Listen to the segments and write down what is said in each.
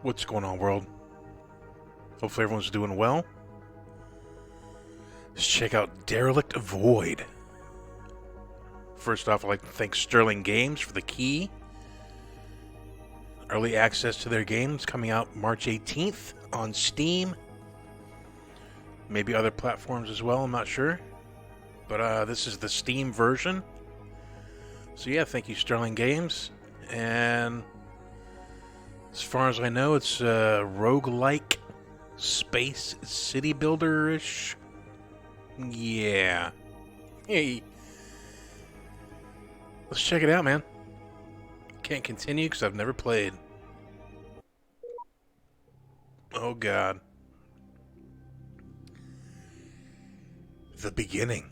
What's going on, world? Hopefully everyone's doing well. Let's check out Derelict Void. First off, I'd like to thank Stirling Games for the key. Early access to their games coming out March 18th on Steam. Maybe other platforms as well, I'm not sure. But this is the Steam version. So yeah, thank you, Stirling Games. And as far as I know, it's a roguelike space city builder-ish. Yeah. Hey. Let's check it out, man. Can't continue because I've never played. Oh, God. The beginning.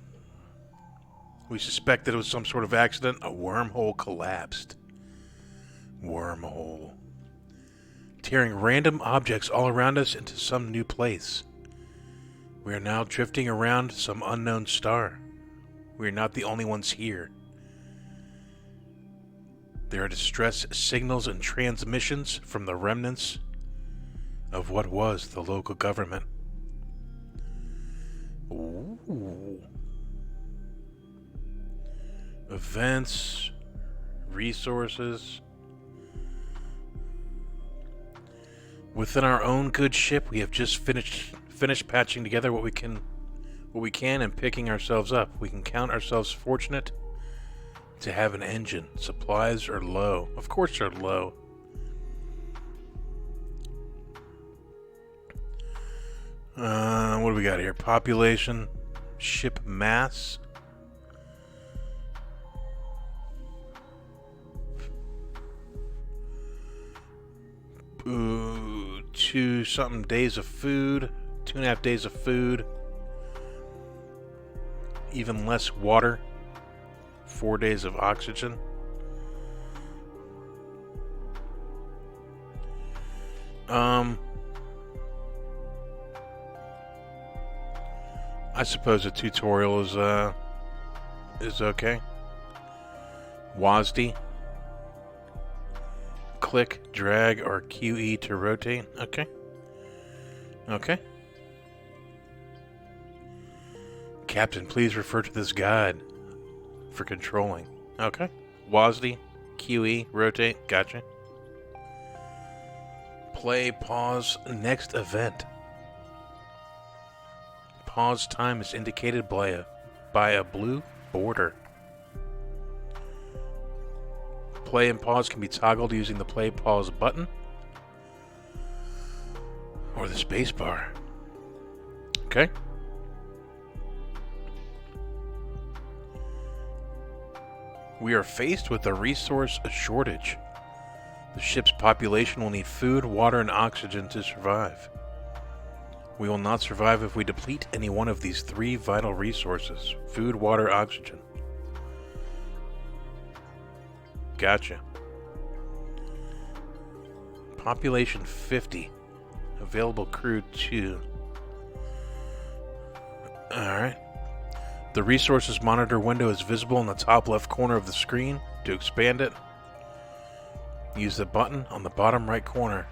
We suspect that it was some sort of accident. A wormhole collapsed. Wormhole. Tearing random objects all around us into some new place. We are now drifting around some unknown star. We are not the only ones here. There are distress signals and transmissions from the remnants of what was the local government. Ooh. Events, resources. Within our own good ship, we have just finished patching together what we can and picking ourselves up. We can count ourselves fortunate to have an engine. Supplies are low. Of course they're low. What do we got here? Population, ship mass. Ooh, 2-something days of food. 2.5 days of food. Even less water. 4 days of oxygen. I suppose a tutorial is okay. WASD. Click, drag, or QE to rotate. Okay. Okay. Captain, please refer to this guide for controlling. Okay. WASD, QE, rotate. Gotcha. Play, pause, next event. Pause time is indicated by a blue border. Play and pause can be toggled using the play pause button or the space bar. Okay. We are faced with a resource shortage. The ship's population will need food, water, and oxygen to survive. We will not survive if we deplete any one of these 3 vital resources: food, water, oxygen. Gotcha. Population 50. Available crew 2. Alright. The resources monitor window is visible in the top left corner of the screen. To expand it, use the button on the bottom right corner.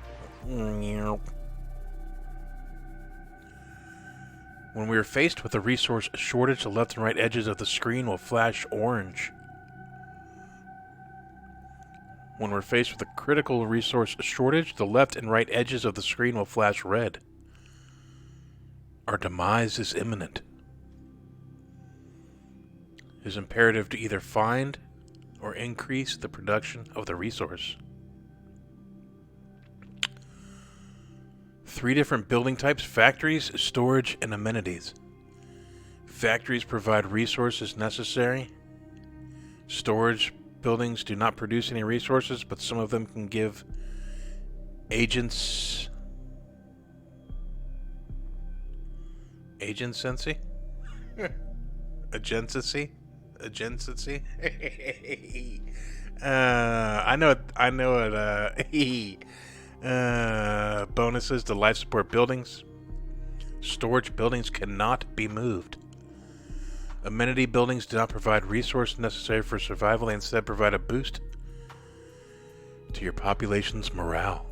When we are faced with a resource shortage, the left and right edges of the screen will flash orange. When we're faced with a critical resource shortage, the left and right edges of the screen will flash red. Our demise is imminent. It is imperative to either find or increase the production of the resource. 3 different building types: factories, storage, and amenities. Factories provide resources necessary. Storage buildings do not produce any resources, but some of them can give agency. Agency? Agency? I know it, bonuses to life support buildings. Storage buildings cannot be moved. Amenity buildings do not provide resources necessary for survival. They instead provide a boost to your population's morale.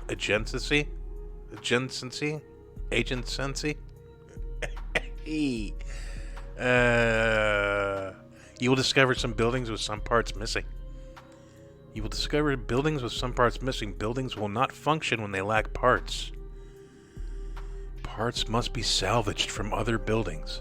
Agency? Agency? You will discover some buildings with some parts missing. You will discover buildings with some parts missing. Buildings will not function when they lack parts. Parts must be salvaged from other buildings.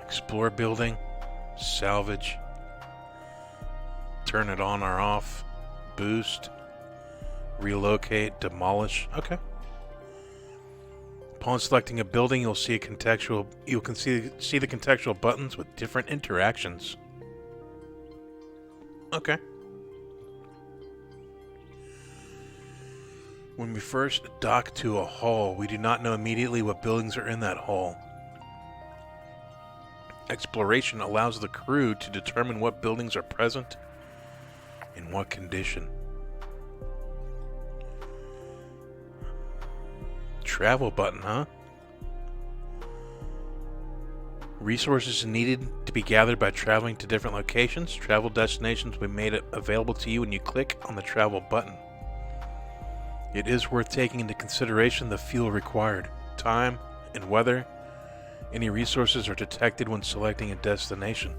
Explore building, salvage, turn it on or off, boost, relocate, demolish. Okay. Upon selecting a building, you'll see a contextual. You can see the contextual buttons with different interactions. Okay. When we first dock to a hall, we do not know immediately what buildings are in that hall. Exploration allows the crew to determine what buildings are present in what condition. Travel button, huh? Resources needed to be gathered by traveling to different locations. Travel destinations will be made available to you when you click on the travel button. It is worth taking into consideration the fuel required, time, and weather. Any resources are detected when selecting a destination.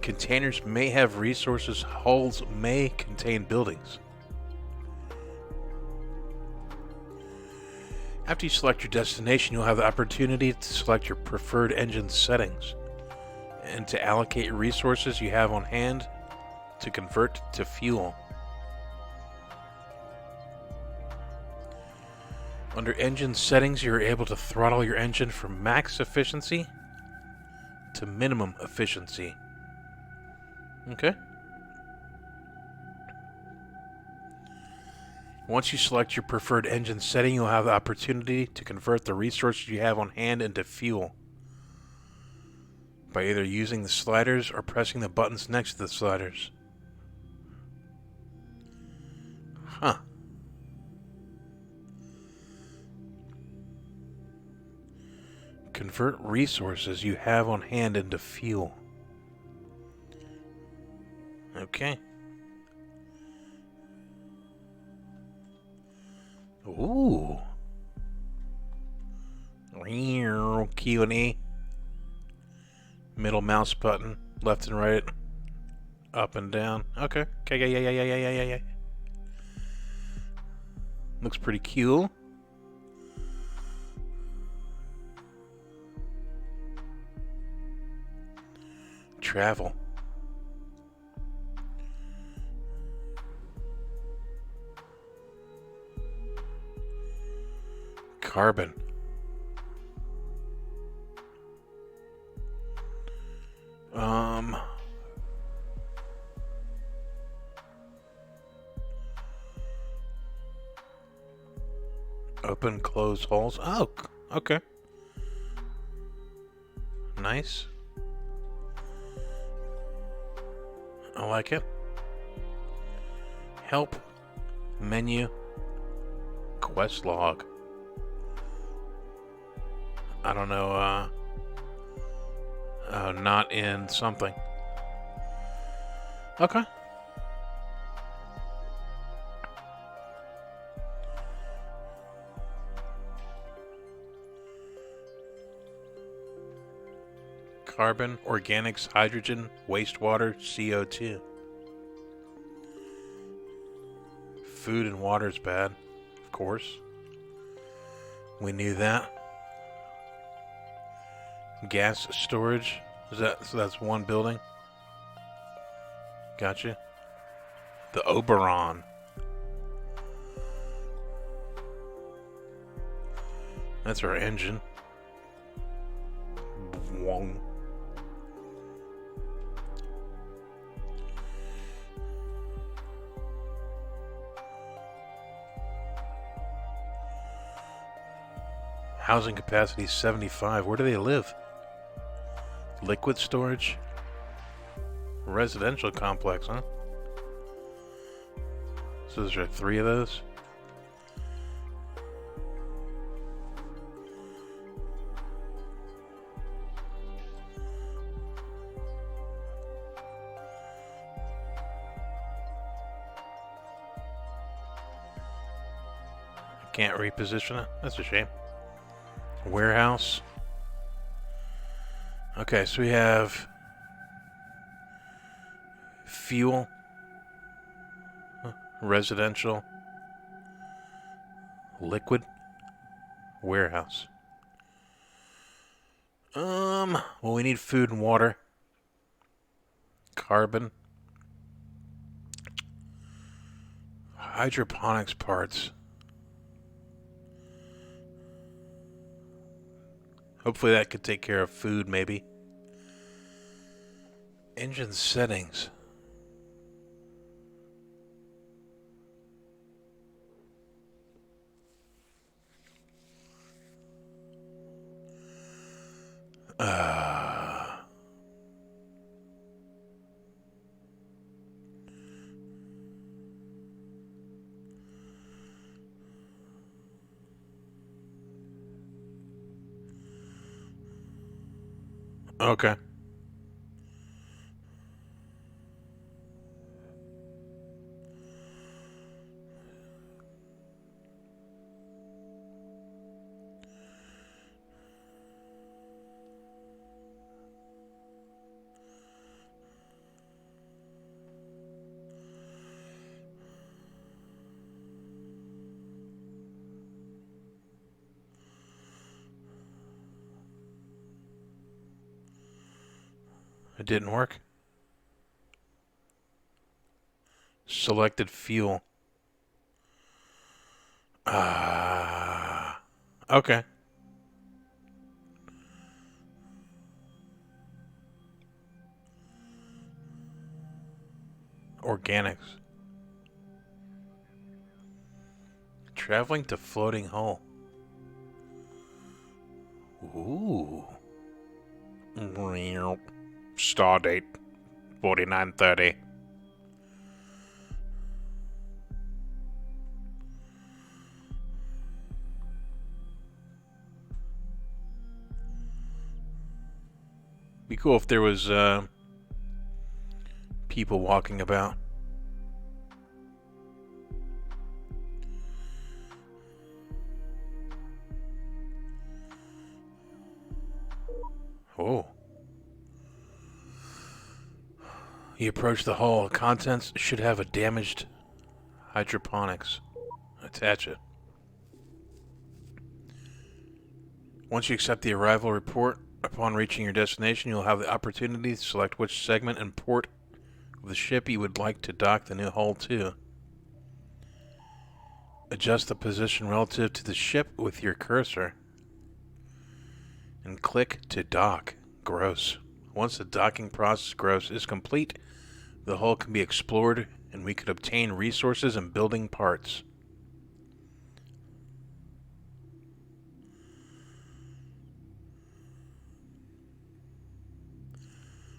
Containers may have resources. Hulls may contain buildings. After you select your destination, you'll have the opportunity to select your preferred engine settings and to allocate resources you have on hand to convert to fuel. Under engine settings, you're able to throttle your engine from max efficiency to minimum efficiency. Okay. Once you select your preferred engine setting, you'll have the opportunity to convert the resources you have on hand into fuel by either using the sliders or pressing the buttons next to the sliders. Huh. Convert resources you have on hand into fuel. Okay. Ooh. Q and E. Middle mouse button, left and right, up and down. Okay. Yeah. Looks pretty cool. Travel. Carbon. Open, close holes. Oh, okay. Nice. I like it. Help. Menu. Quest log. I don't know, not in something. Okay. Carbon, organics, hydrogen, wastewater, CO2. Food and water is bad, of course. We knew that. Gas storage. So that's one building. Gotcha. The Oberon. That's our engine. Wong. Housing capacity 75. Where do they live? Liquid storage. Residential complex, huh? So there are 3 of those. can't reposition it. That's a shame. Warehouse. Okay, so we have fuel, residential, liquid, warehouse. Well, we need food and water. Carbon. Hydroponics parts. Hopefully that could take care of food, maybe. Engine settings. Okay. It didn't work. Selected fuel. Okay. Organics. Traveling to floating hull. Ooh. Star date 4930. Be cool if there was people walking about. Oh. You approach the hull. Contents should have a damaged hydroponics. Attach it. Once you accept the arrival report, upon reaching your destination, you'll have the opportunity to select which segment and port of the ship you would like to dock the new hull to. Adjust the position relative to the ship with your cursor. And click to dock. Gross. Once the docking process is complete, the hull can be explored and we could obtain resources and building parts.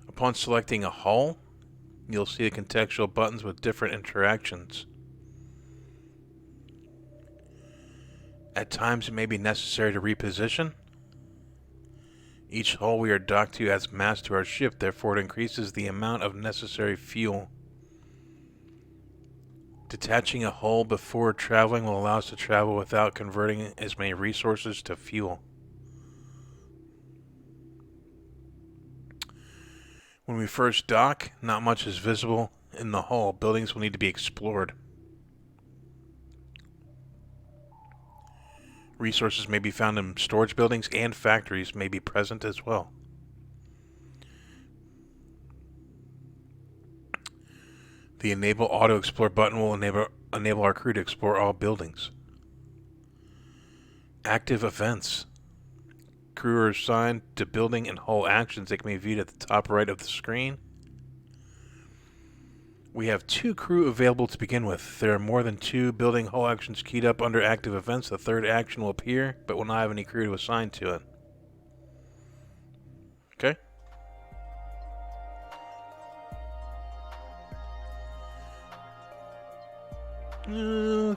Upon selecting a hull, you'll see the contextual buttons with different interactions. At times it may be necessary to reposition. Each hull we are docked to adds mass to our ship, therefore it increases the amount of necessary fuel. Detaching a hull before traveling will allow us to travel without converting as many resources to fuel. When we first dock, not much is visible in the hull. Buildings will need to be explored. Resources may be found in storage buildings and factories may be present as well. The Enable Auto Explore button will enable our crew to explore all buildings. Active events. Crew are assigned to building and hull actions that can be viewed at the top right of the screen. We have 2 crew available to begin with. There are more than 2 building hull actions keyed up under active events. The third action will appear, but will not have any crew to assign to it. Okay.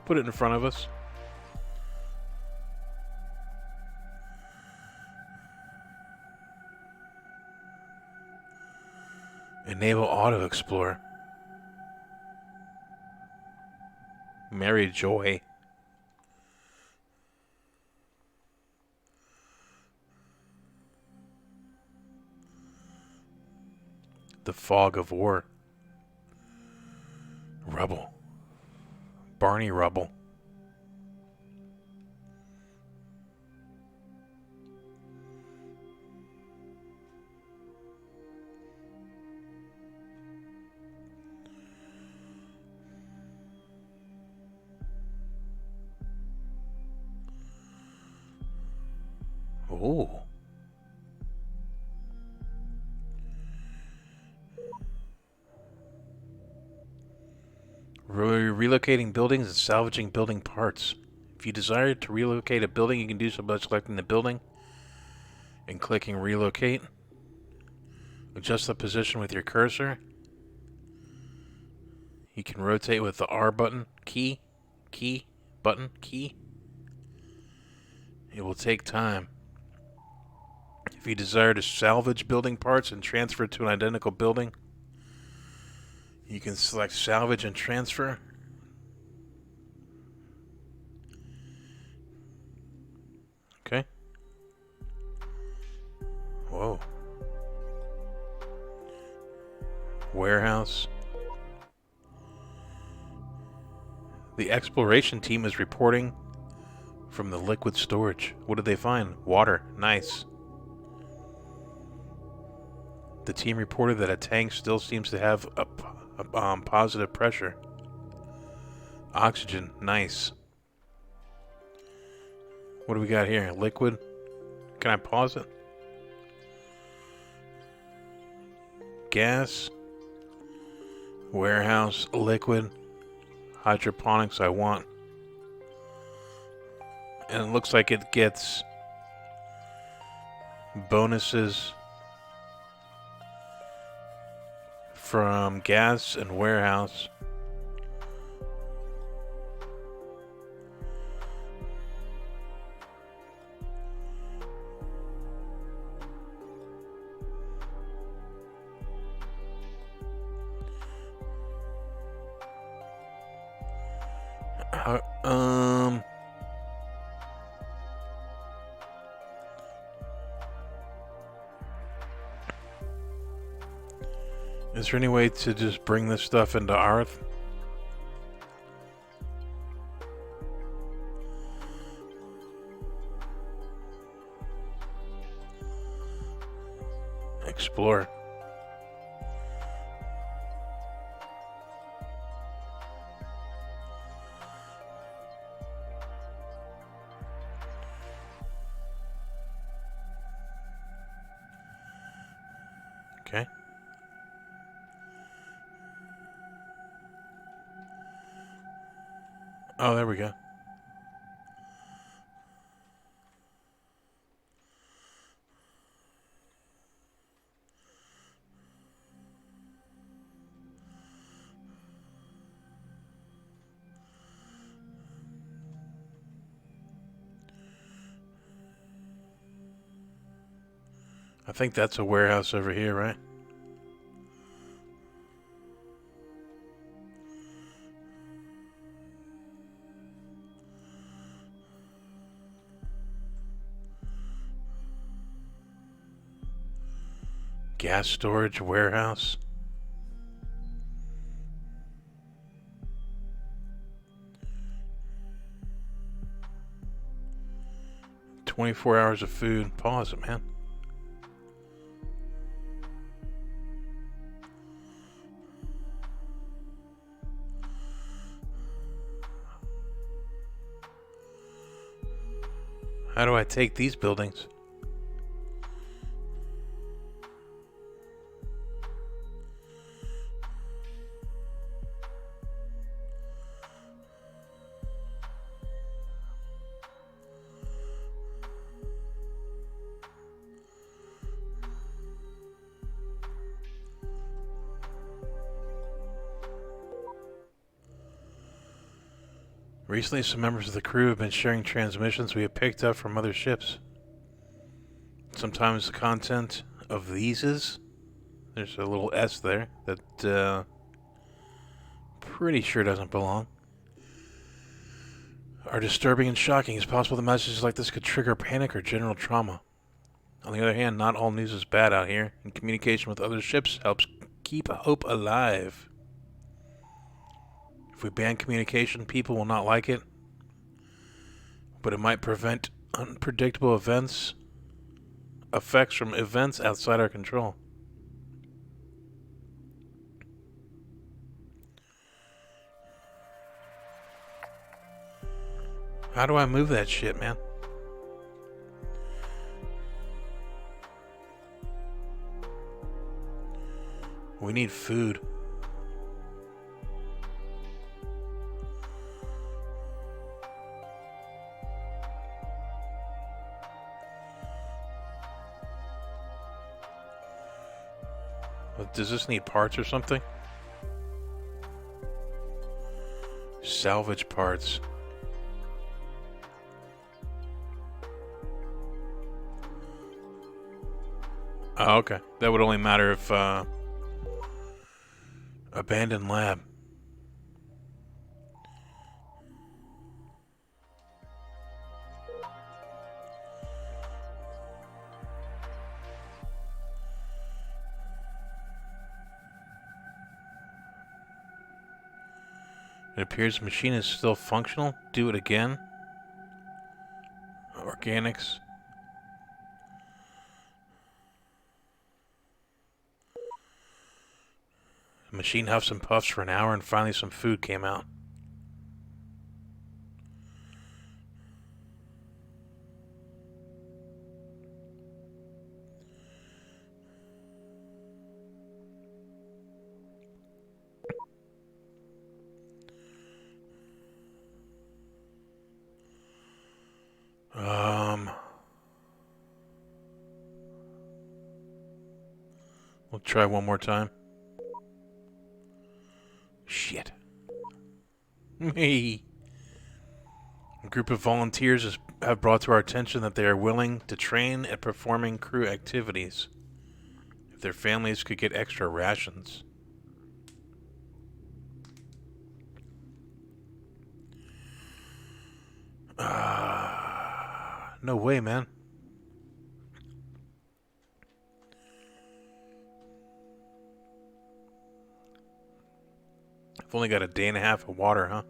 Put it in front of us. Enable Auto Explore. Mary Joy. The fog of war. Rubble. Barney Rubble. Oh. Relocating buildings and salvaging building parts. If you desire to relocate a building, you can do so by selecting the building and clicking relocate. Adjust the position with your cursor. You can rotate with the R button, key. It will take time. If you desire to salvage building parts and transfer to an identical building, you can select salvage and transfer. Okay. Whoa. Warehouse. The exploration team is reporting from the liquid storage. What did they find? Water. Nice. The team reported that a tank still seems to have a positive pressure. Oxygen. Nice. What do we got here? Liquid. Can I pause it? Gas. Warehouse. Liquid. Hydroponics I want. And it looks like it gets bonuses from gas and warehouse. Is there any way to just bring this stuff into Arth? Explore. Okay. Oh, there we go. I think that's a warehouse over here, right? Gas storage warehouse. "24 hours of food." Pause it, man. How do I take these buildings? Recently, some members of the crew have been sharing transmissions we have picked up from other ships. Sometimes the content of these is... There's a little S there that pretty sure doesn't belong. Are disturbing and shocking. It's possible that messages like this could trigger panic or general trauma. On the other hand, not all news is bad out here, and communication with other ships helps Keep hope alive. If we ban communication, people will not like it. But it might prevent unpredictable effects from events outside our control. How do I move that shit, man? We need food. Does this need parts or something? Salvage parts. Oh, okay. That would only matter if abandoned lab. It appears the machine is still functional. Do it again. Organics. The machine huffs and puffs for an hour and finally some food came out. We'll try one more time. Shit. Me. A group of volunteers have brought to our attention that they are willing to train at performing crew activities if their families could get extra rations. No way, man. I've only got a day and a half of water, huh?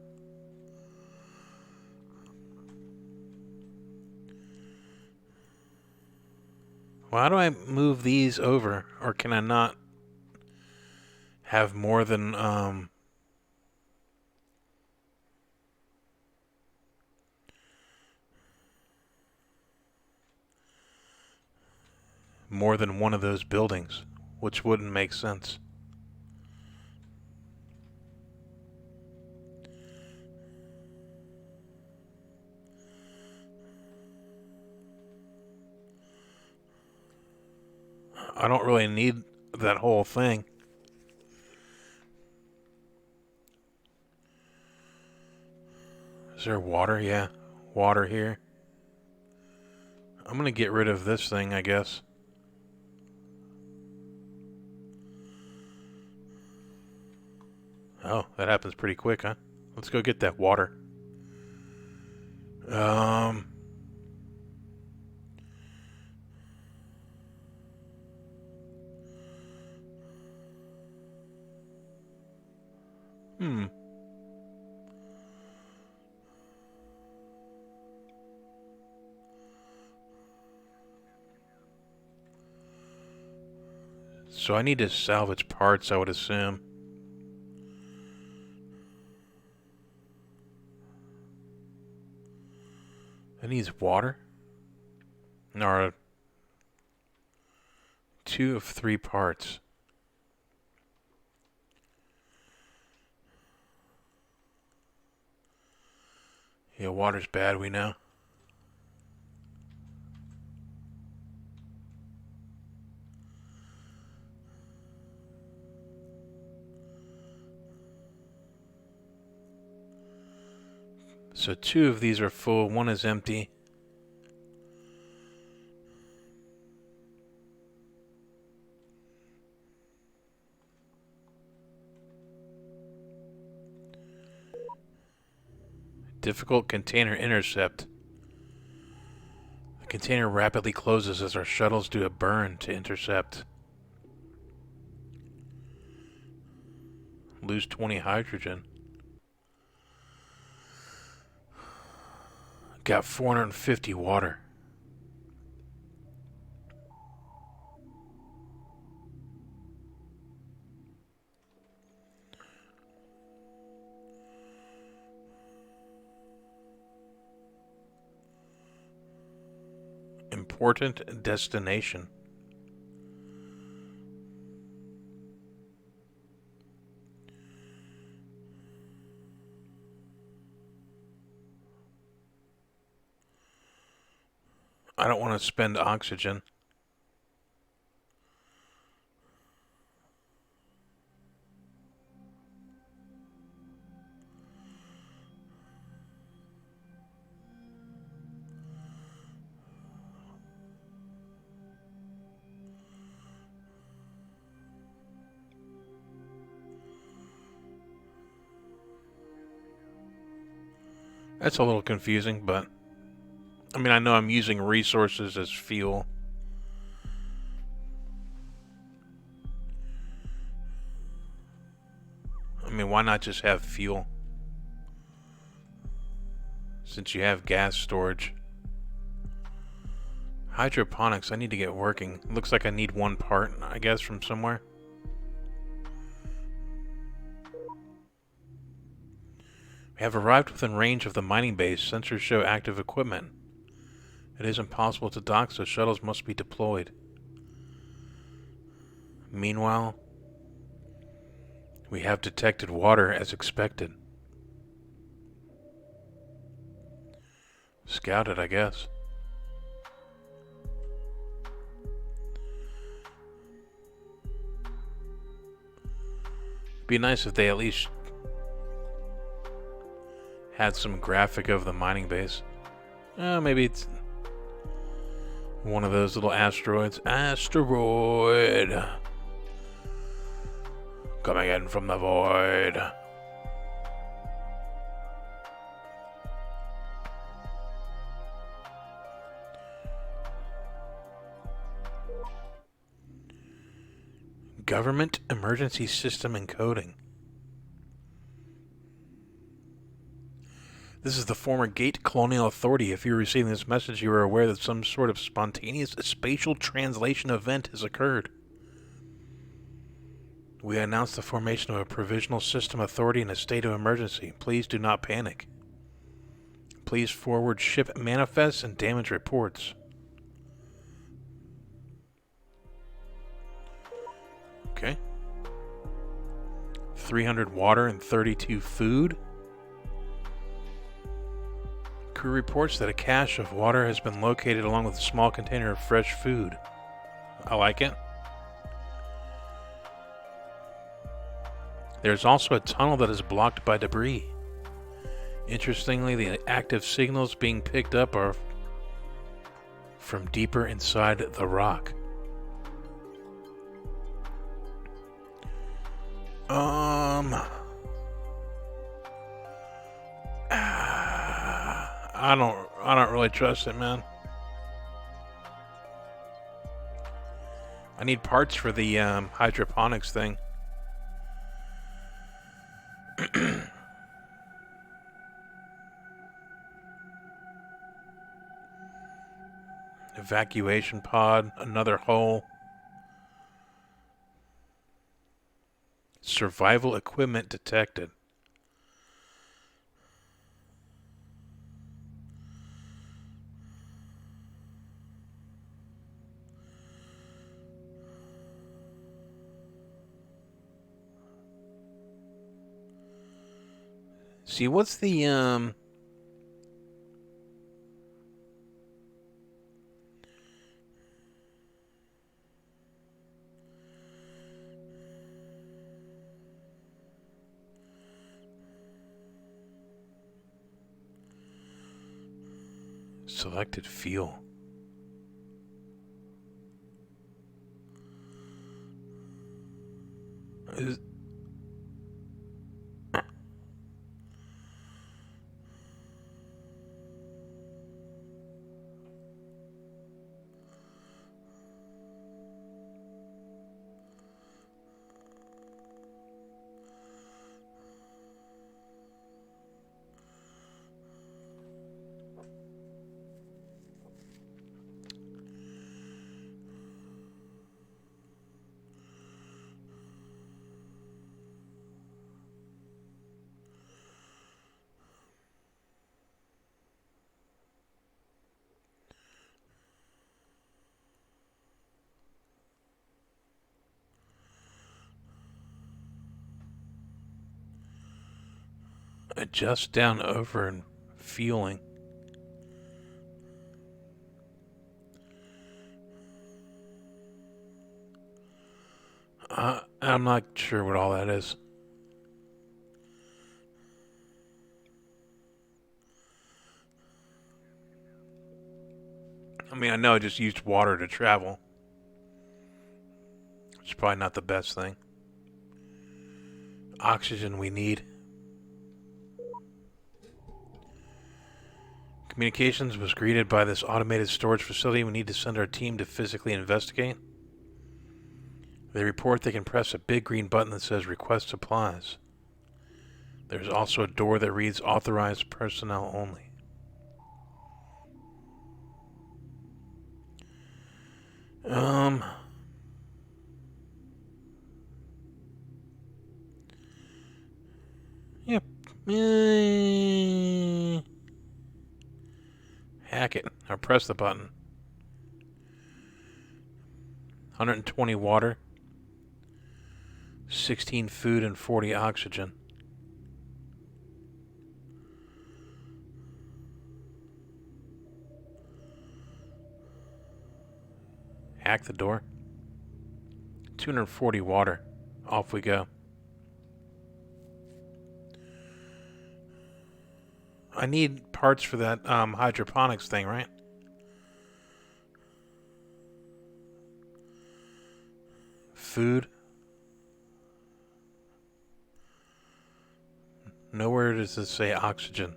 Well, how do I move these over? Or can I not have more than, more than one of those buildings, which wouldn't make sense. I don't really need that whole thing. Is there water? Yeah, water here. I'm gonna get rid of this thing, I guess. Oh, that happens pretty quick, huh? Let's go get that water. So I need to salvage parts, I would assume. It needs water. Or 2 of 3 parts. Yeah, water's bad, we know. So 2 of these are full, 1 is empty. Difficult container intercept. The container rapidly closes as our shuttles do a burn to intercept. Lose 20 hydrogen. Got 450 water. Important destination. I don't want to spend oxygen. That's a little confusing, but I mean, I know I'm using resources as fuel. I mean, why not just have fuel? Since you have gas storage. Hydroponics, I need to get working. Looks like I need one part, I guess, from somewhere. We have arrived within range of the mining base. Sensors show active equipment. It is impossible to dock, so shuttles must be deployed. Meanwhile, we have detected water as expected. Scout it, I guess. Be nice if they at least had some graphic of the mining base. Maybe it's one of those little asteroids. Asteroid! Coming in from the void. Government Emergency System Encoding. This is the former Gate Colonial Authority. If you're receiving this message, you are aware that some sort of spontaneous spatial translation event has occurred. We announce the formation of a provisional system authority in a state of emergency. Please do not panic. Please forward ship manifests and damage reports. Okay. 300 water and 32 food. Crew reports that a cache of water has been located along with a small container of fresh food. I like it. There's also a tunnel that is blocked by debris. Interestingly, the active signals being picked up are from deeper inside the rock. I don't really trust it, man. I need parts for the hydroponics thing. Evacuation pod, another hole. Survival equipment detected. See, what's the selected fuel? Adjust down over and fueling. I'm not sure what all that is. I mean, I know I just used water to travel. It's probably not the best thing. Oxygen we need. Communications was greeted by this automated storage facility. We need to send our team to physically investigate. They report they can press a big green button that says request supplies. There's also a door that reads authorized personnel only. Yep. Hack it, or press the button. 120 water, 16 food, and 40 oxygen. Hack the door. 240 water. Off we go. I need parts for that hydroponics thing, right? Food. Nowhere does it say oxygen.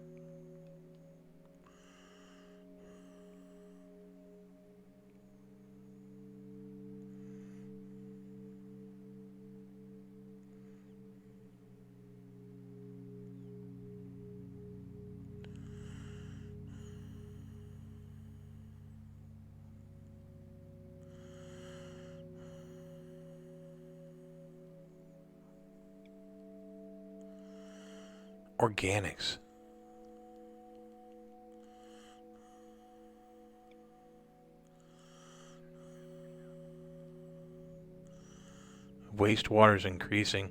Organics. Wastewater is increasing.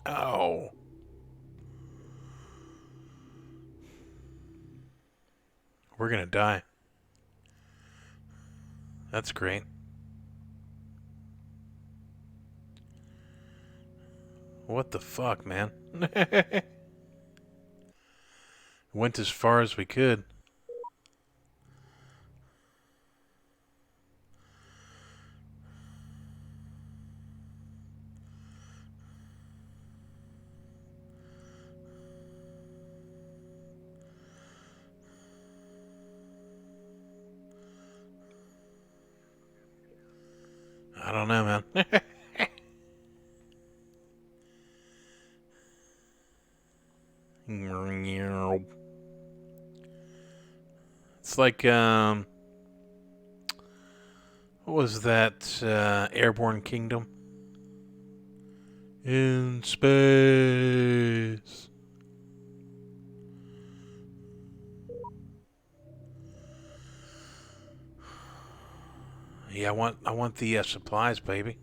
Oh. We're gonna die. That's great. What the fuck, man? Went as far as we could. I don't know, man. It's like, what was that, Airborne Kingdom? In space. Yeah, I want the supplies, baby.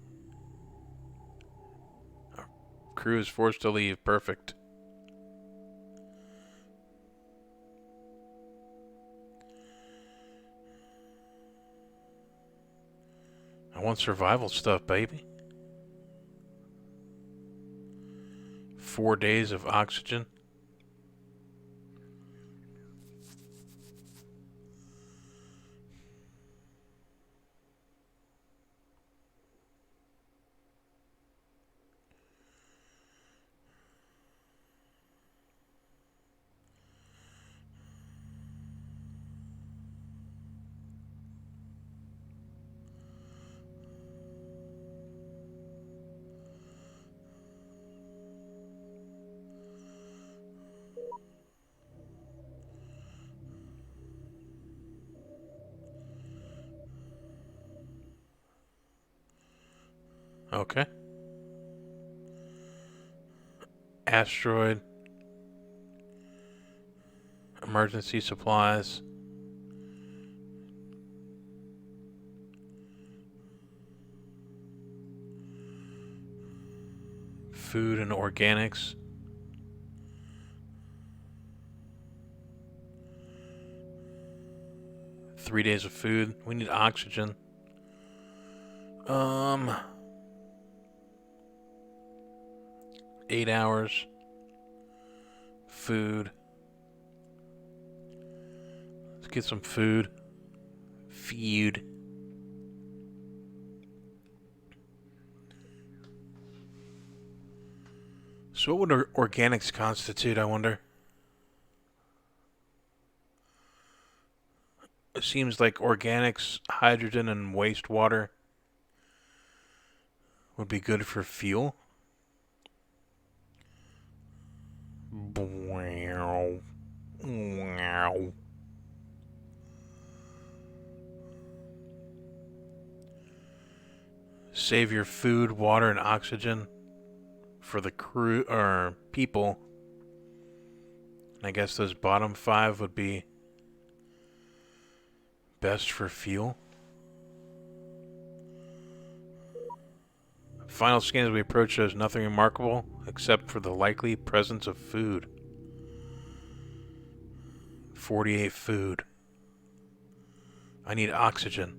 Our crew is forced to leave. Perfect. I want survival stuff, baby. 4 days of oxygen. Okay. Asteroid. Emergency supplies. food and organics. Three days of food. We need oxygen. 8 hours. Food. Let's get some food. Feud. So what would organics constitute, I wonder? It seems like organics, hydrogen, and wastewater would be good for fuel. Wow. Wow. Save your food, water, and oxygen for the crew or people. I guess those bottom 5 would be best for fuel. Final scan as we approach shows nothing remarkable except for the likely presence of food. 48 food. I need oxygen.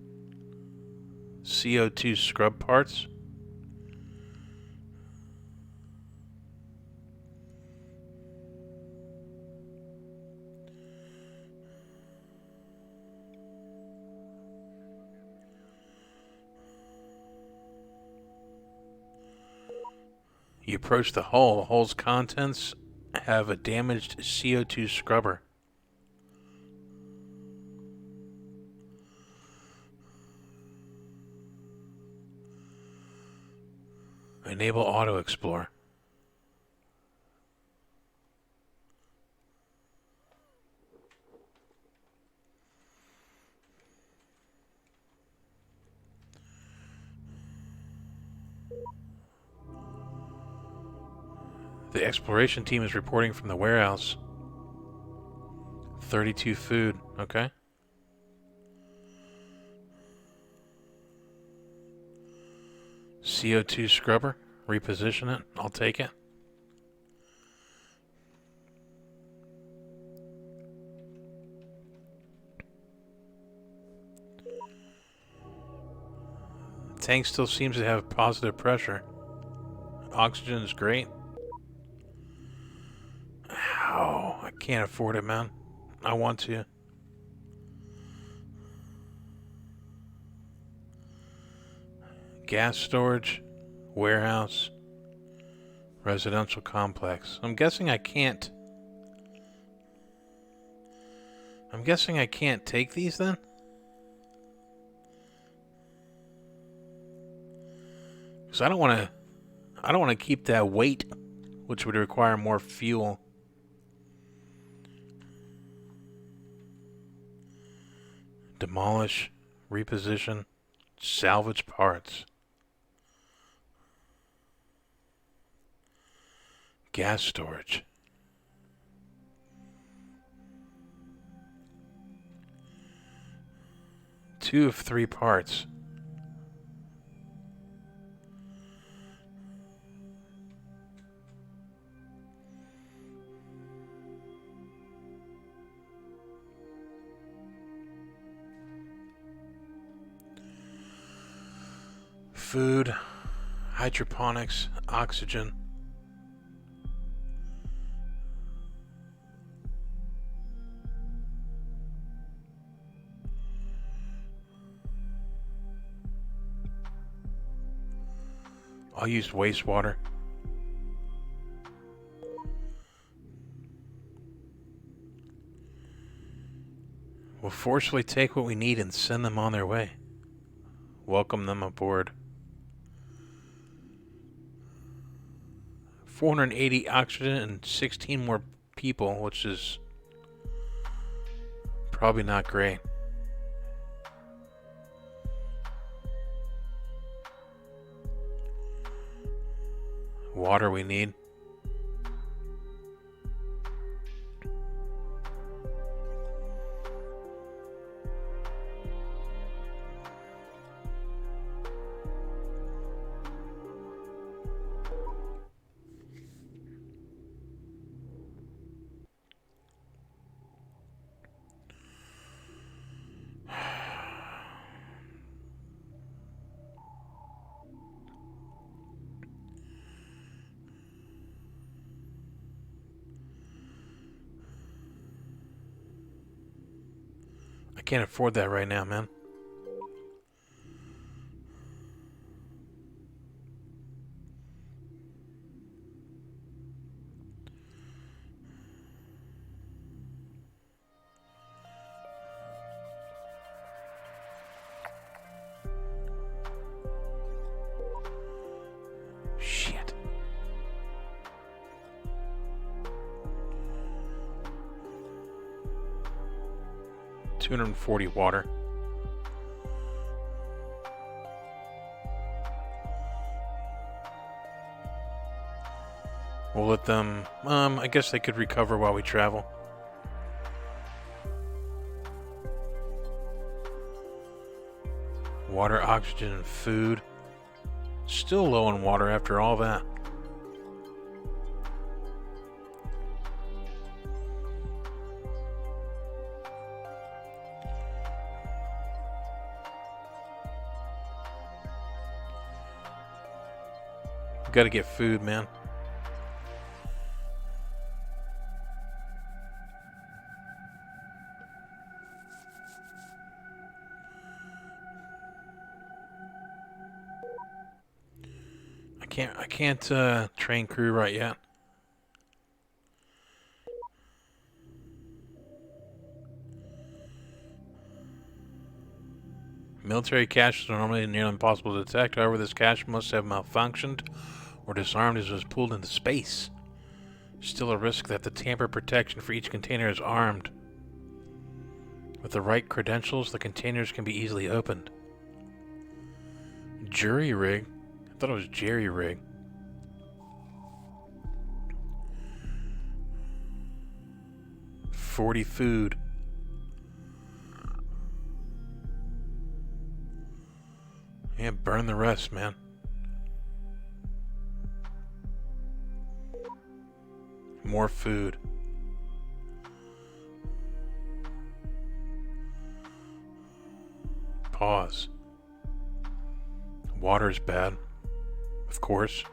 CO2 scrub parts. You approach the hull. The hull's contents have a damaged CO2 scrubber. Enable Auto Explore. The exploration team is reporting from the warehouse. 32 food, okay. CO2 scrubber, reposition it, I'll take it. The tank still seems to have positive pressure. Oxygen is great. Ow, I can't afford it, man. I want to. Gas storage, warehouse, residential complex. I'm guessing I can't take these then? Because I don't want to keep that weight, which would require more fuel. Demolish, reposition, salvage parts. Gas storage. Two of 3 parts. Food, hydroponics, oxygen. I'll use wastewater. We'll forcefully take what we need and send them on their way. Welcome them aboard. 480 oxygen and 16 more people, which is probably not great. Water we need. I can't afford that right now, man. Shit. $240 water. We'll let them, I guess they could recover while we travel. Water, oxygen, and food. Still low on water after all that. Gotta get food, man. I can't train crew right yet. Military caches are normally nearly impossible to detect. However, this cache must have malfunctioned or disarmed as it was pulled into space. Still a risk that the tamper protection for each container is armed. With the right credentials, the containers can be easily opened. Jury rig? I thought it was jerry rig. $40 food. Yeah, burn the rest, man. More food. Pause. Water's bad. Of course.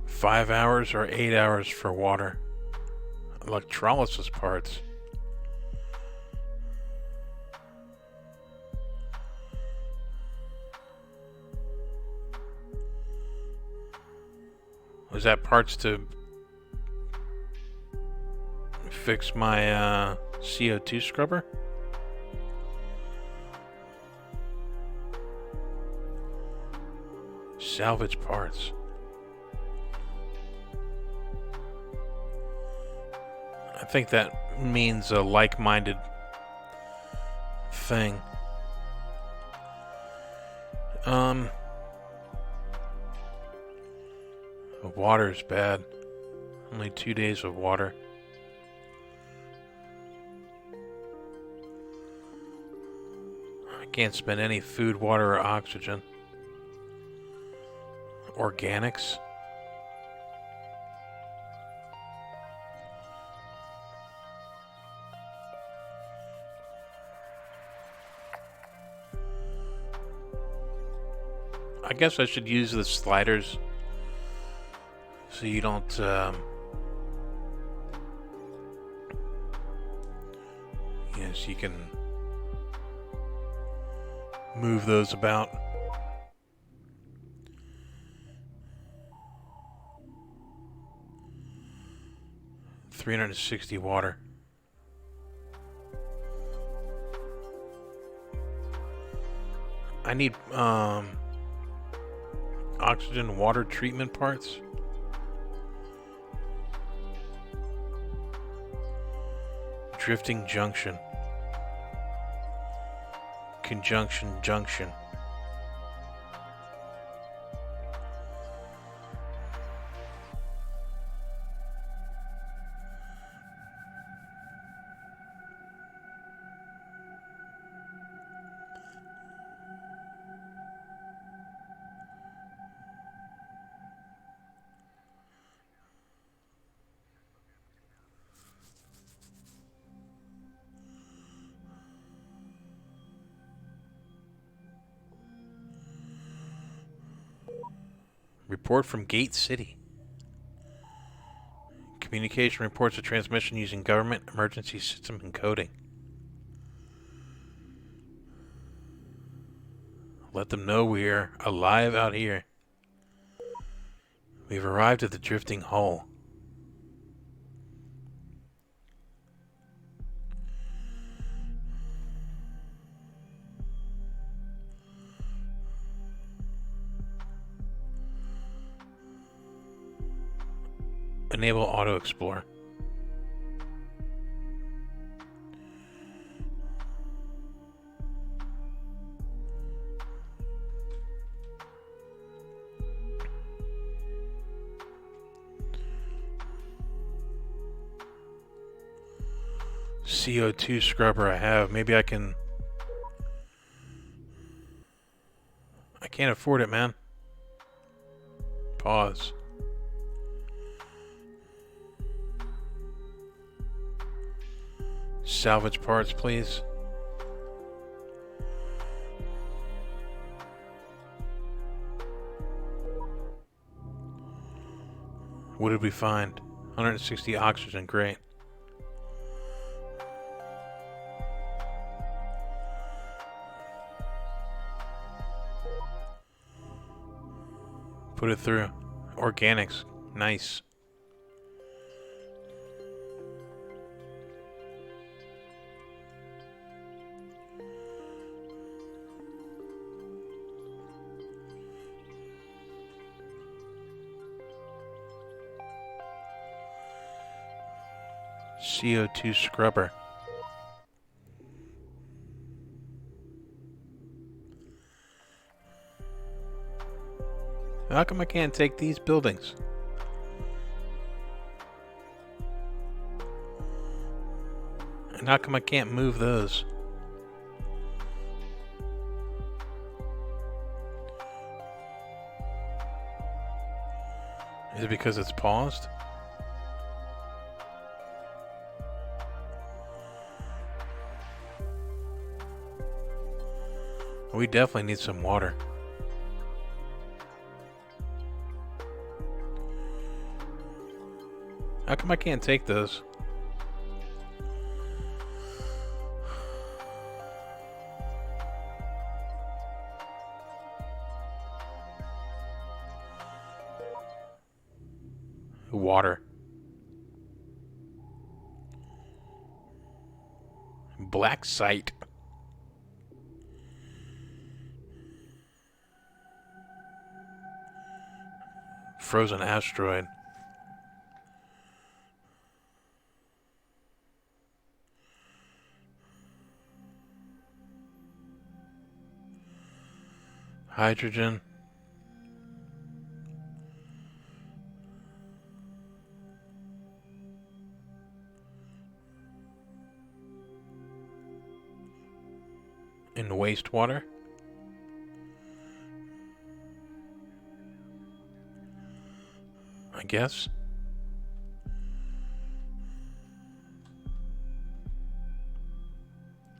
$5 hours or 8 hours for water. Electrolysis parts. Was that parts to fix my CO2 scrubber? Salvage parts. I think that means a like-minded thing. The water's bad. Only 2 days of water. I can't spend any food, water, or oxygen. Organics. I guess I should use the sliders so you don't yes, you can move those about. $360 water. I need oxygen water treatment parts. Drifting junction. Conjunction junction. Report from Gate City. Communication reports a transmission using government emergency system encoding. Let them know we're alive out here. We've arrived at the drifting hull. Enable Auto Explorer. CO2 scrubber I have. Maybe I can... I can't afford it, man. Pause. Salvage parts, please. What did we find? 160 oxygen, great. Put it through. Organics, nice. CO2 scrubber. How come I can't take these buildings? And how come I can't move those? Is it because it's paused? We definitely need some water. How come I can't take those? Water. Black site. Frozen asteroid. Hydrogen. In wastewater. I guess.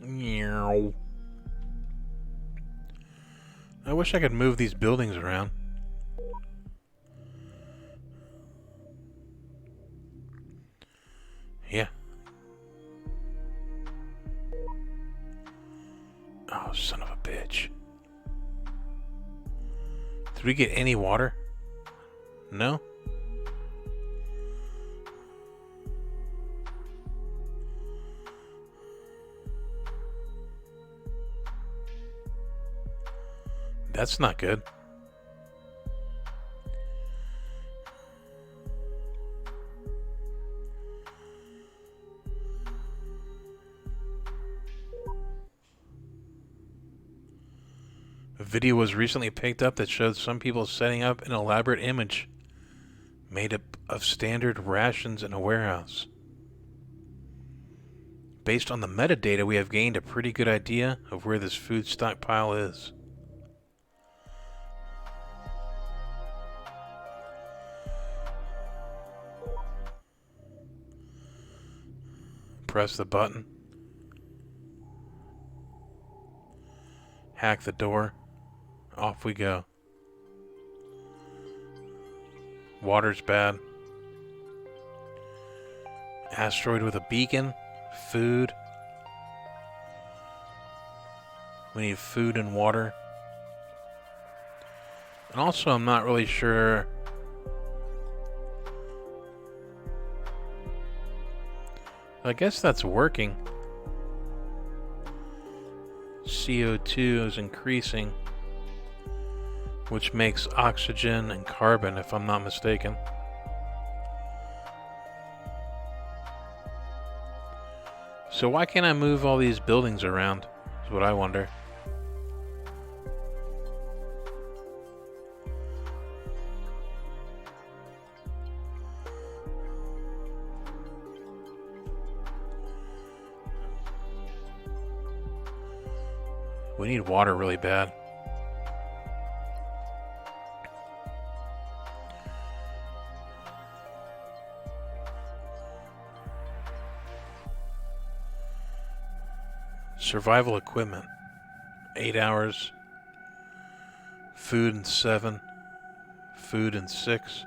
Meow. I wish I could move these buildings around. Yeah. Oh, son of a bitch. Did we get any water? No? That's not good. A video was recently picked up that showed some people setting up an elaborate image made up of standard rations in a warehouse. Based on the metadata, we have gained a pretty good idea of where this food stockpile is. Press the button. Hack the door. Off we go. Water's bad. Asteroid with a beacon. Food. We need food and water. And also, I'm not really sure. I guess that's working. CO2 is increasing, which makes oxygen and carbon, if I'm not mistaken. So why can't I move all these buildings around, is what I wonder. We need water really bad. Survival equipment. 8 hours. Food in 7. Food in 6.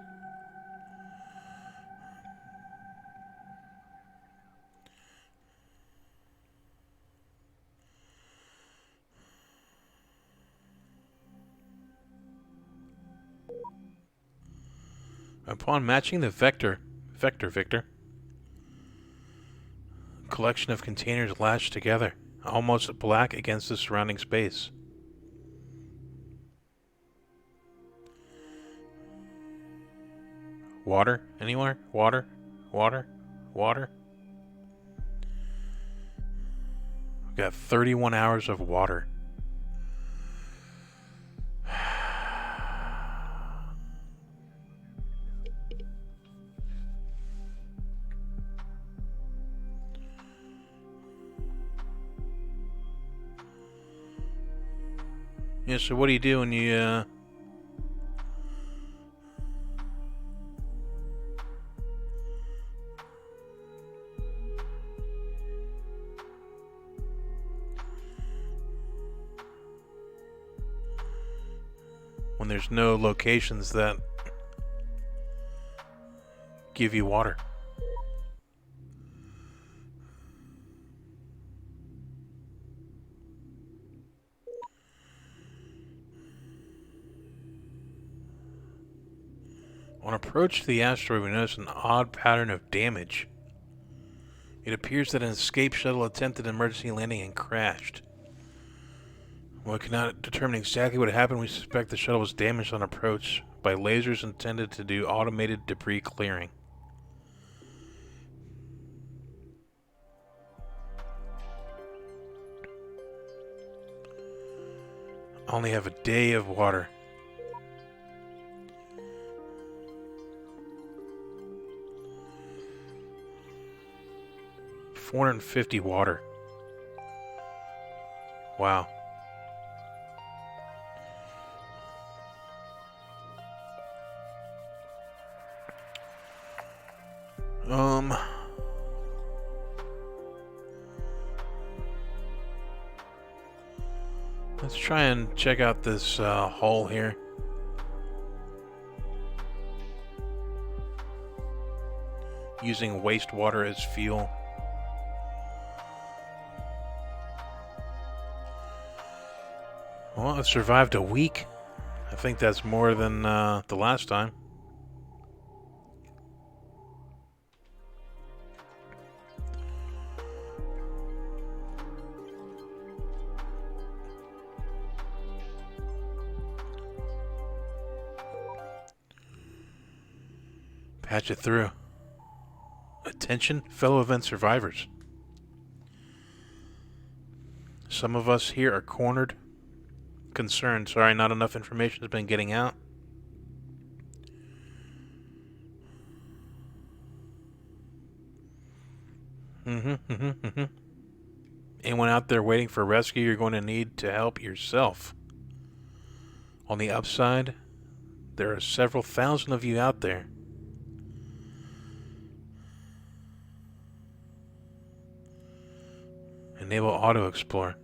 Upon matching the vector, collection of containers latched together, almost black against the surrounding space. Water? Anywhere? Water? Water? Water? We've got 31 hours of water. Yeah, so what do you do when you, when there's no locations that give you water? On approach to the asteroid, we notice an odd pattern of damage. It appears that an escape shuttle attempted an emergency landing and crashed. While we cannot determine exactly what happened, we suspect the shuttle was damaged on approach by lasers intended to do automated debris clearing. I only have a day of water. $450 water. Wow. Let's try and check out this hull here. Using wastewater as fuel. Well, it survived a week. I think that's more than the last time. Patch it through. Attention, fellow event survivors. Some of us here are cornered. Concerned. Sorry, not enough information has been getting out. Anyone out there waiting for rescue, you're going to need to help yourself. On the upside, there are several thousand of you out there. Enable auto explore.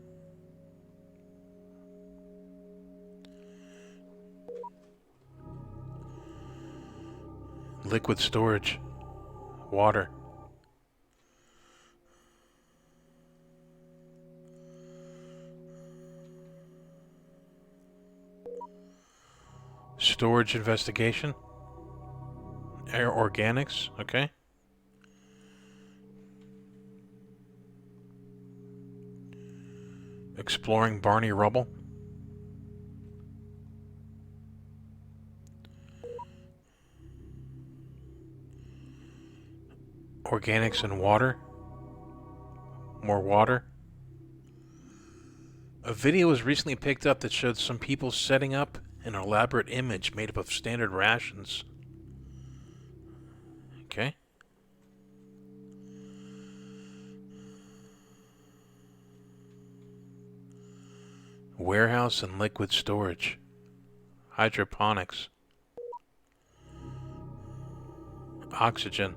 Liquid storage. Water. Storage investigation. Air organics, okay. Exploring Barney rubble. Organics and water. More water. A video was recently picked up that showed some people setting up an elaborate image made up of standard rations. Okay. Warehouse and liquid storage. Hydroponics. Oxygen.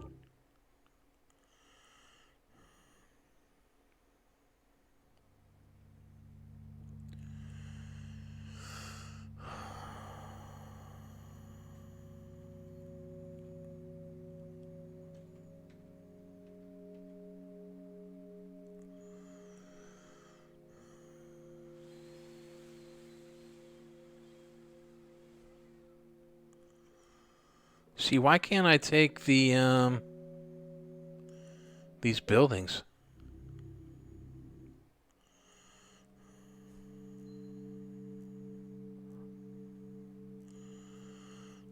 See, why can't I take the, these buildings?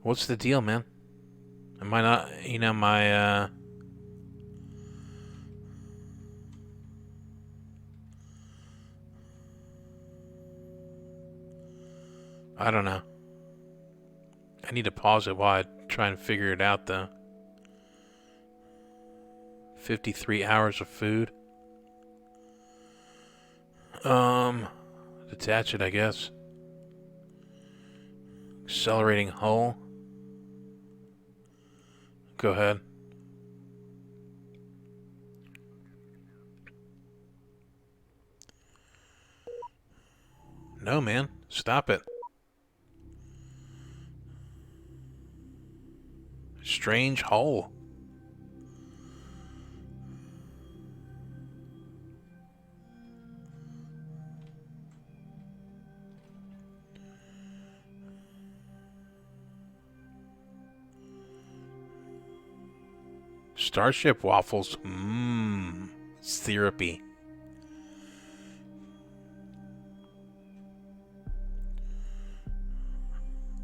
What's the deal, man? Am I not, you know, my, I don't know. I need to pause it while I try and figure it out, though. 53 hours of food. Detach it, I guess. Accelerating hull. Go ahead. No, man. Stop it. Strange hole. Starship waffles. Mmm. Syrupy.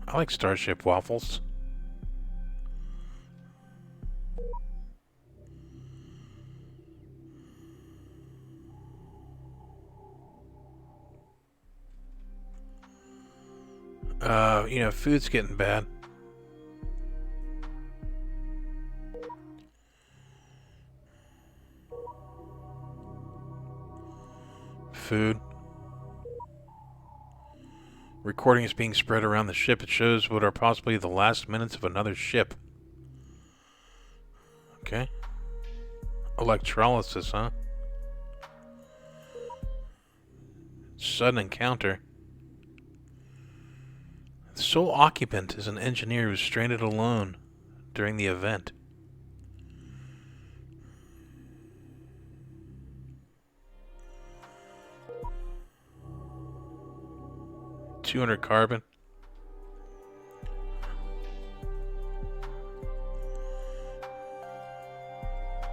I like Starship waffles. You know, food's getting bad. Food. Recording is being spread around the ship. It shows what are possibly the last minutes of another ship. Okay. Electrolysis, huh? Sudden encounter. The sole occupant is an engineer who was stranded alone during the event. $200 carbon.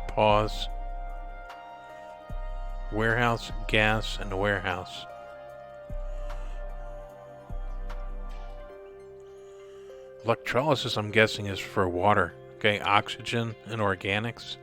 Pause. Warehouse, gas, and warehouse. Electrolysis, I'm guessing, is for water. Okay, oxygen and organics.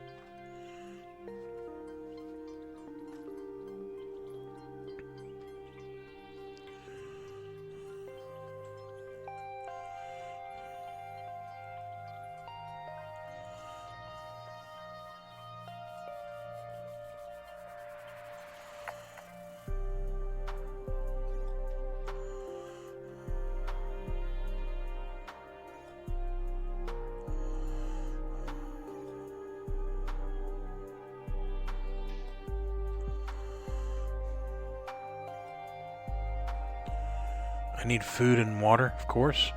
I need food and water, of course.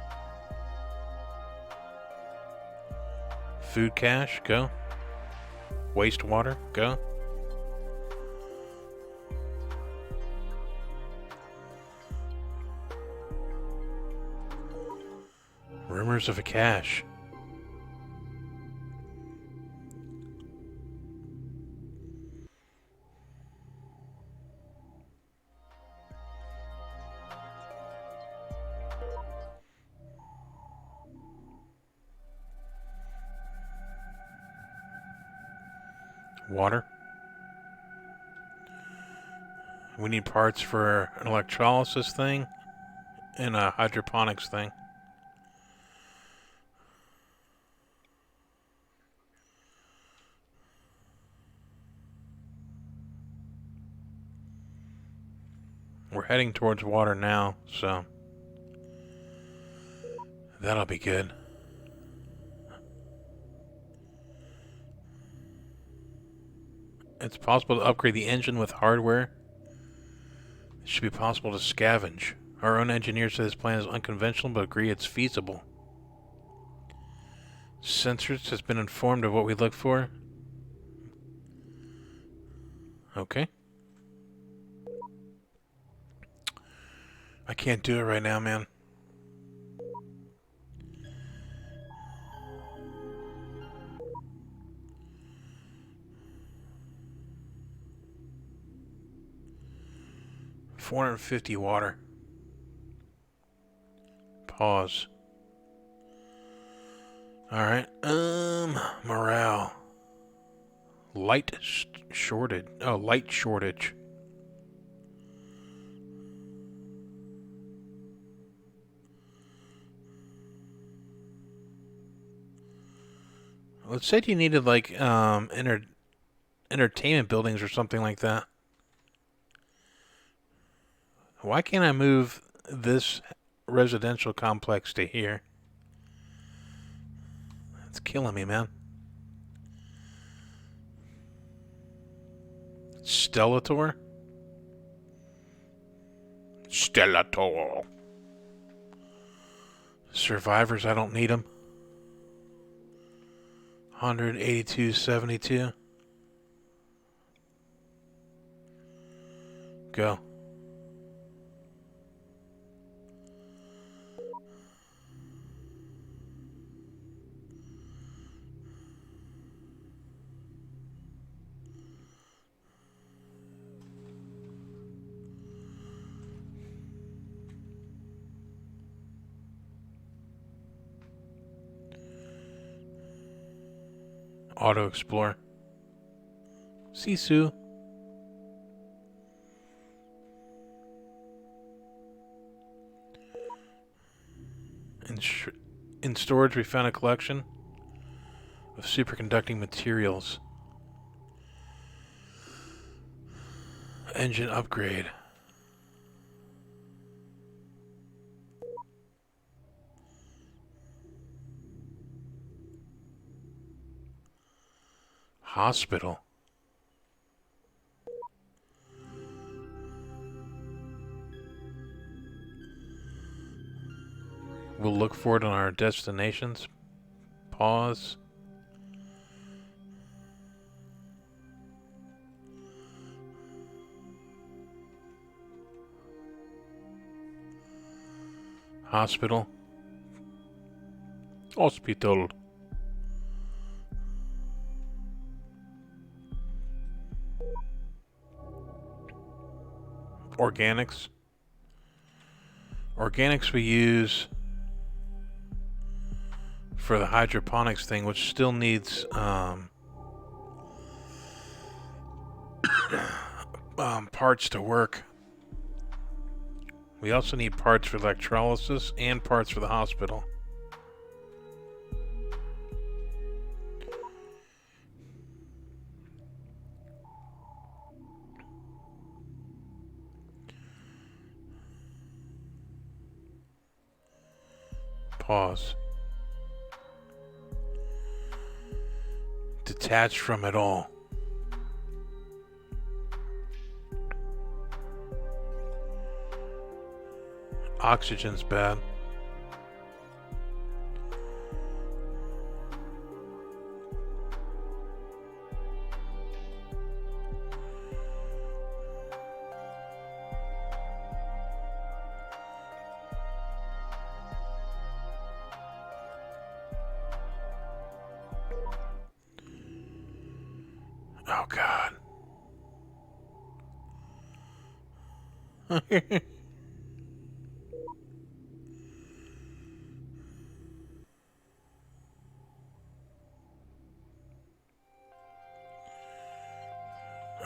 Food cache, go. Wastewater, go. Rumors of a cache. Water. We need parts for an electrolysis thing and a hydroponics thing. We're heading towards water now, so that'll be good. It's possible to upgrade the engine with hardware. It should be possible to scavenge. Our own engineers say this plan is unconventional, but agree it's feasible. Sensors has been informed of what we look for. Okay. I can't do it right now, man. $450 water. Pause. Alright, morale. Light shortage. Oh, light shortage. Well, it said you needed, like, entertainment buildings or something like that. Why can't I move this residential complex to here? It's killing me, man. Stellator? Stellator. Survivors, I don't need them. 182.72. Go. Auto Explore. Sisu. In storage, we found a collection of superconducting materials. Engine upgrade. Hospital. We'll look for it on our destinations. Pause. Hospital. Hospital. Organics. Organics we use for the hydroponics thing, which still needs parts to work. We also need parts for electrolysis and parts for the hospital. Pause. Detached from it all. Oxygen's bad. Oh, God.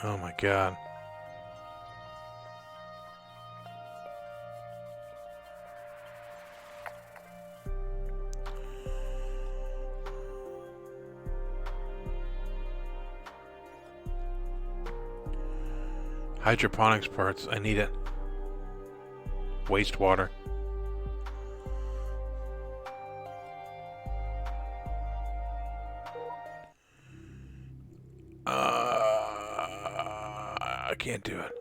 Oh, my God. Hydroponics parts. I need it. Wastewater. I can't do it.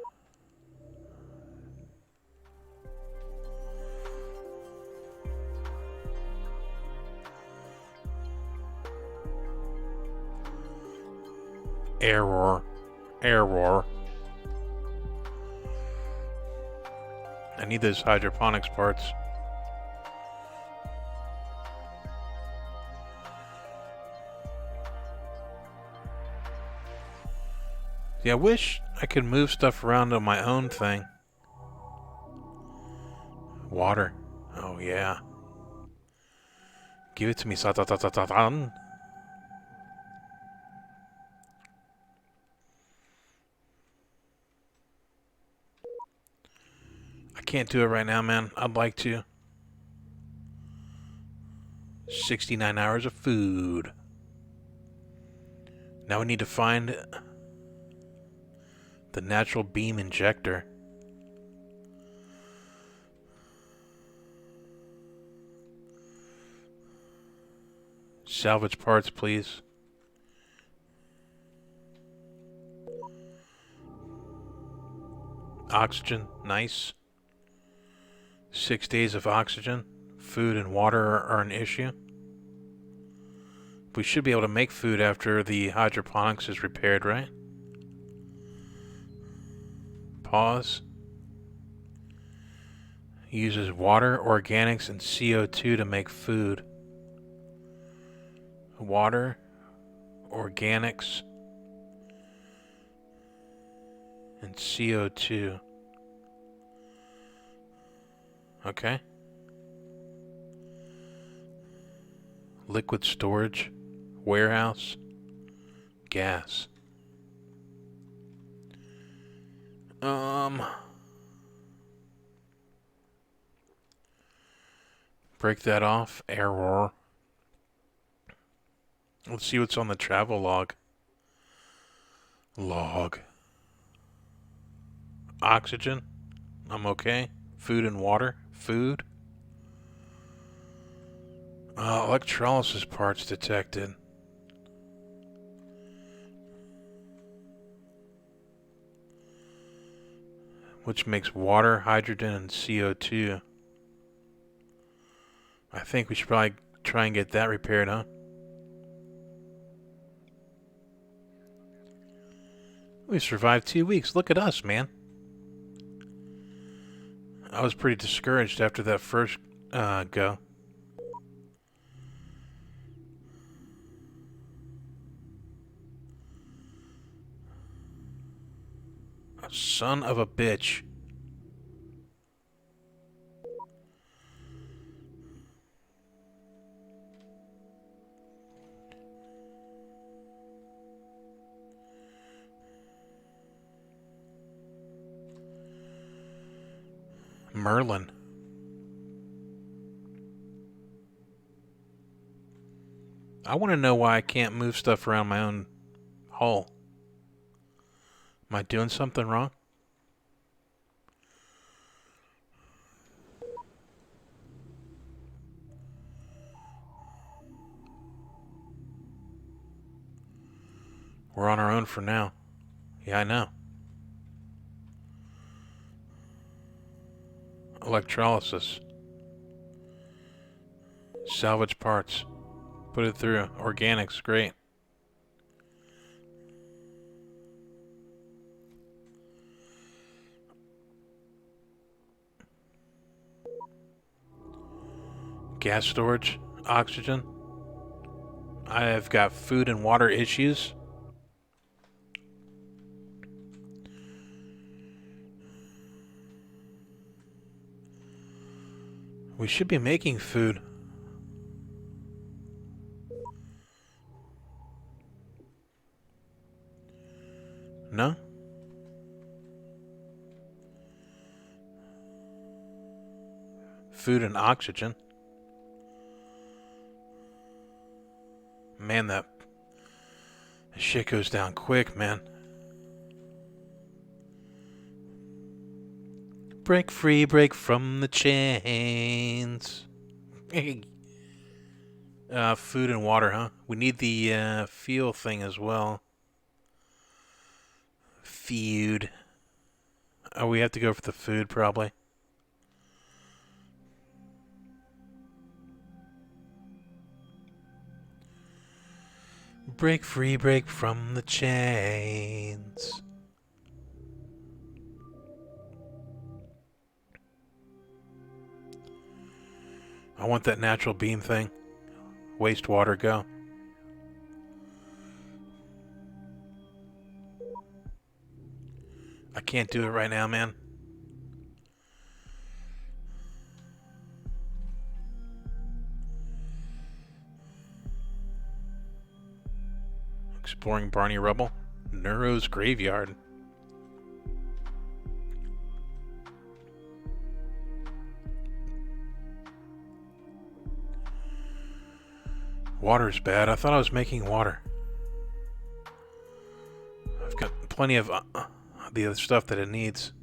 Error. Error. I need those hydroponics parts. Yeah, I wish I could move stuff around on my own thing. Water. Oh, yeah. Give it to me. Sa-ta-ta-ta-ta-tan. I can't do it right now, man. I'd like to. 69 hours of food. Now we need to find the natural beam injector. Salvage parts, please. Oxygen, nice. 6 days of oxygen. Food and water are an issue. We should be able to make food after the hydroponics is repaired, right? Pause. Uses water, organics, and CO2 to make food. Water, organics, and CO2. Okay. Liquid storage, warehouse, gas. Break that off. Error. Let's see what's on the travel log. Oxygen. I'm okay. Food and water. Food. Electrolysis parts detected. Which makes water, hydrogen, and CO2. I think we should probably try and get that repaired, huh? We survived 2 weeks. Look at us, man. I was pretty discouraged after that first go. Son of a bitch. Merlin. I want to know why I can't move stuff around my own hull. Am I doing something wrong? We're on our own for now. Yeah, I know. Electrolysis. Salvage parts. Put it through. Organics, great. Gas storage. Oxygen. I have got food and water issues. We should be making food. No? Food and oxygen. Man, that shit goes down quick, man. Break free, break from the chains. Food and water, huh? We need the fuel thing as well. Food. Oh, we have to go for the food, probably. Break free, break from the chains. I want that natural beam thing. Wastewater, go. I can't do it right now, man. Exploring Barney Rubble. Neuro's Graveyard. Water's bad. I thought I was making water. I've got plenty of the other stuff that it needs.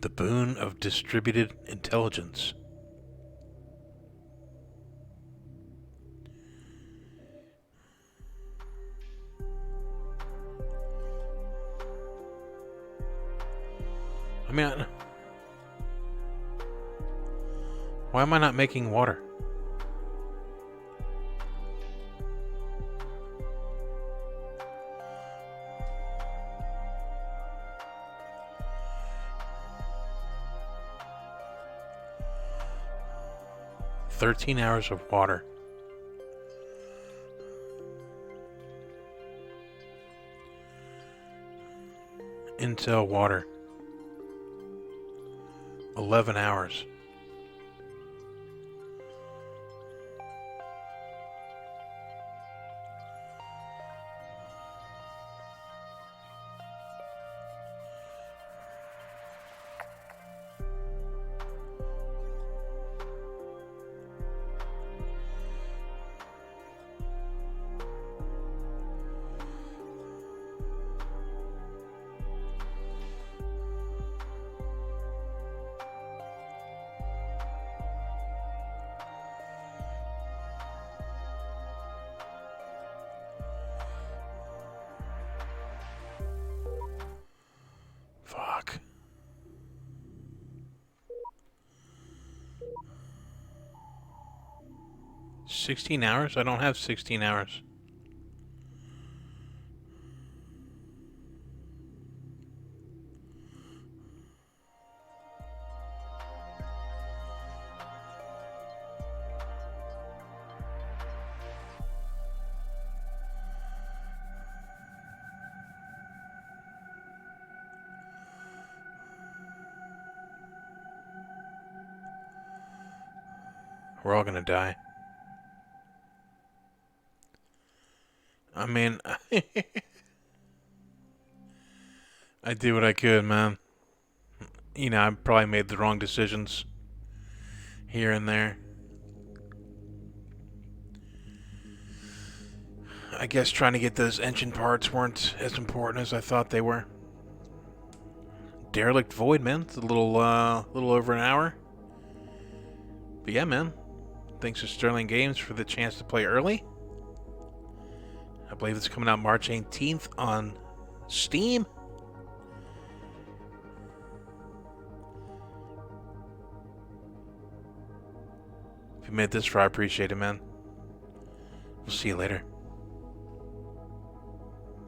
The boon of distributed intelligence. I mean, why am I not making water? "13 hours of water. Intel water. 11 hours. Fuck. 16 hours? I don't have 16 hours. We're all gonna die. I mean, I did what I could, man. You know, I probably made the wrong decisions here and there. I guess trying to get those engine parts weren't as important as I thought they were. Derelict Void, man. It's a little over an hour. But yeah, man. Thanks to Stirling Games for the chance to play early. I believe it's coming out March 18th on Steam. If you made this far, I appreciate it, man. We'll see you later.